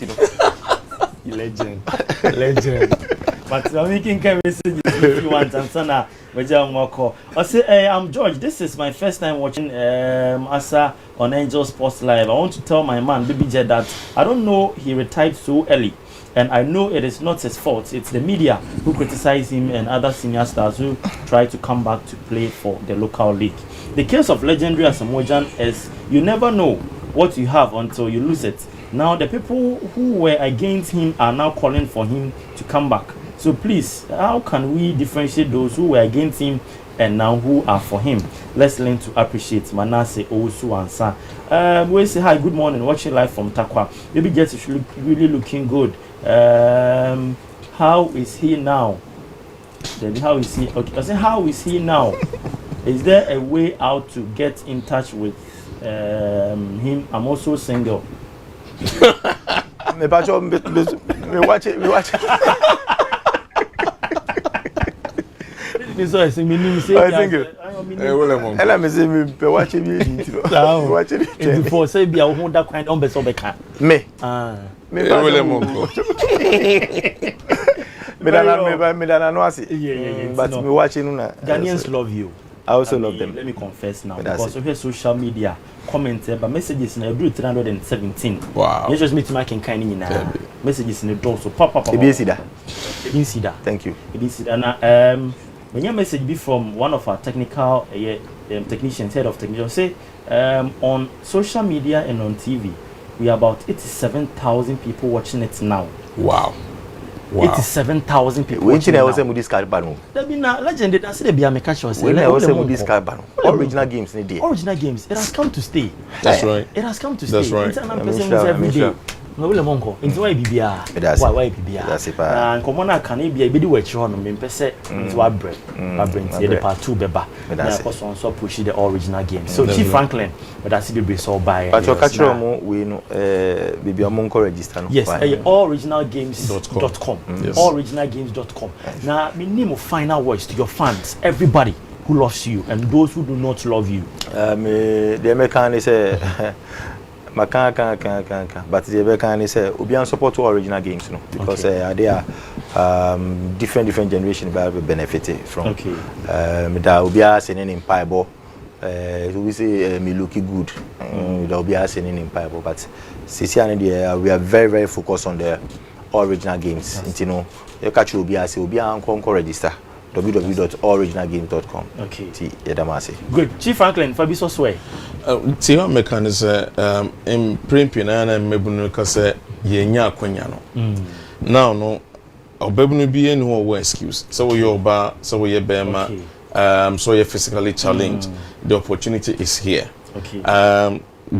Legend. But I'm making messages if you want. And son, I say, I'm George. This is my first time watching Asa on Angel Sports Live. I want to tell my man, Baby Jet, that I don't know he retired so early. And I know it is not his fault. It's the media who criticize him and other senior stars who try to come back to play for the local league. The case of legendary Asamoah is you never know what you have until you lose it. Now the people who were against him are now calling for him to come back. So please, how can we differentiate those who were against him and now who are for him? Let's learn to appreciate Manasseh Osu Ansa. We say hi, good morning, watching live from Takwa. Baby Jet is really looking good. How is he now? Then how is he? Okay, I say how is he now? Is there a way out to get in touch with him? I'm also single. Me watch it. This is I think Ela me say me pe watch me watch it. Before say be a who that kind on be so be can. Me. Me Monko. Me dana no ase. But me watching na. Ghanaians love you. I also love them. Let me confess now, because of your social media comments, but messages in a 317. Wow. You just meet my kind of messages in the door, so pop. You didn't see that. Thank you. You didn't see that. Now, when your message be from one of our technical technicians, head of technicians, say on social media and on TV, we are about 87,000 people watching it now. Wow. 87,000 people. When I was saying this card ban. There be na legend that say be a catch us. When I was saying this card ban. Original games in the Original games. It has come to stay. That's right. It has come to stay. That's right. It's an every day. No will monko. It's why bibia. Why bibia. That's it. And common can be a bit watch on me pese into our bread. Our brain the part 2 beba. Na cause on so push the original game. So Chief Franklin, but I see the so by. But your catch we no bibia monko register no. Yes, alloriginalgames.com. Yes. Alloriginalgames.com. Now me name of final words to your fans, everybody who loves you and those who do not love you. The American say but the American say Obian support to original games, no, because they are different generations that will benefit from. Okay. That Obia sending in Piebo. We say me looking good. That Obia sending in Piebo, but we are very focused on the original games. You know, you catch Obia say Obia and register. www.alloriginalgames.com. Okay. Good. Chief Franklin, Fabiso Sway. Tia mechanism in Primpina and Mebunu Case Yenya Quenyano. Now, no, Obebunu be no excuse. So you're bar, so you're Bema, so you're physically challenged. The opportunity is here. Okay.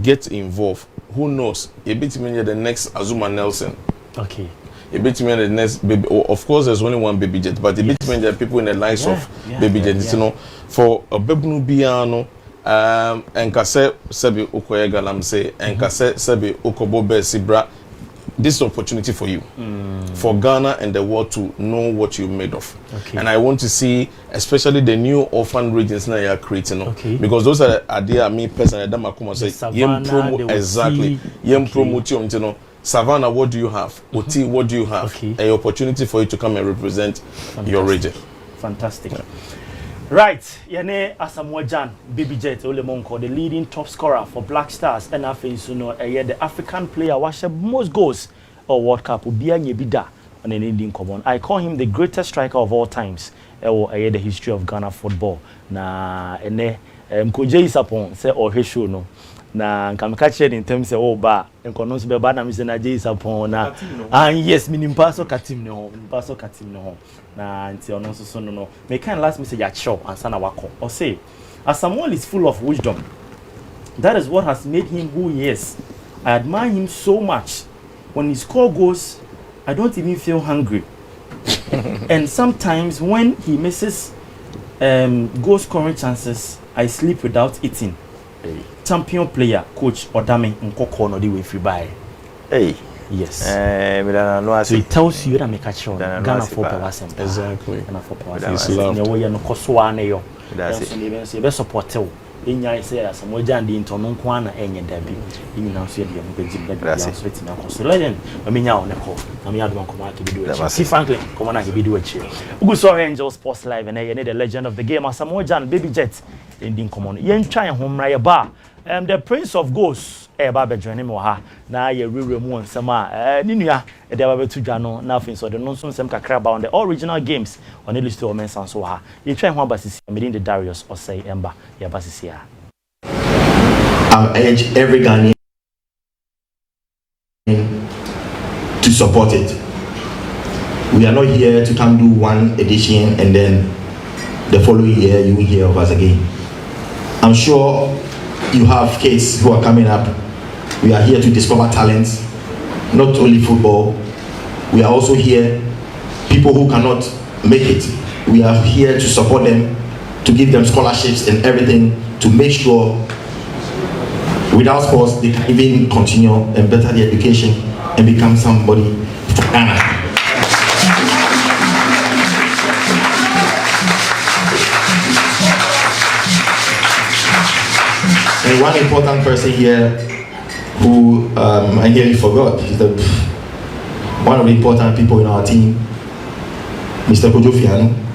Get involved. Who knows? A bit mean the next Azuma Nelson. Okay. A bit mean the next baby. Of course, there's only one baby jet, but a bit mean there are people in the likes of baby jet. You know, for a Bebunu Biano. And Kase Sebi Okoye Galam say, and Kase Sebi Okobobe Sibra, this is opportunity for you, for Ghana and the world to know what you're made of. Okay. And I want to see, especially the new orphan regions now you're creating, because those are there. Me personally, that Makuma say, exactly, promote you know. Savannah, what do you have? Oti, what do you have? Okay. An opportunity for you to come and represent your region. Fantastic. Right, Yane Asamoah Gyan, Baby Jet, Ole Monko, the leading top scorer for Black Stars, and I think the African player was most goals or World Cup will be a Yebida on an Indian common. I call him the greatest striker of all times. The history of Ghana football. Na ene mkoje isapon say or he show no. Na nkamka in terms of ba enkono so be ba na mi se na je isapon na. And yes, minimpaso katim no ho. Na until no so no. Me can last message at show and sana wako. Or say Asamoah is full of wisdom. That is what has made him who he is. I admire him so much. When he score goals, I don't even feel hungry. And sometimes when he misses goal scoring chances, I sleep without eating. Champion player, coach Odame Nkoko no the way free by. Hey. Yes. So it tells you that make a show. Ghana for power. Exactly. Ghana for power. He's loved. No koswane yo. That's it. Be support you. Inya say Asamoah Gyan di ntono nko ana enye dabi. Imi na so ye de mo gbe da so eti na so legend. Aminya o ne ko. Amiya do nko ma ke bi do e. See Franklin, come na ke bi do e chi. Ugu so Angel Sports Live and ye the legend of the game Asamoah Gyan Baby Jet in common. Yen twan ho mra ye ba. The Prince of Ghosts ba be join me ha na ye rewre mu nsem a ni nua e de ba betu dwa no na afin so de no nsem kakra ba on the original games on the list of men so ha ye twan ho abasisi medin the Darius Osei Emba ye abasisi ha. I urge every Ghanaian to support it. We are not here to come do one edition and then the following year you will hear of us again. I'm sure you have kids who are coming up. We are here to discover talents, not only football. We are also here, people who cannot make it. We are here to support them, to give them scholarships and everything, to make sure without sports they can even continue and better their education and become somebody for Ghana. And one important person here who I hear you forgot, is one of the important people in our team, Mr. Kojofiano.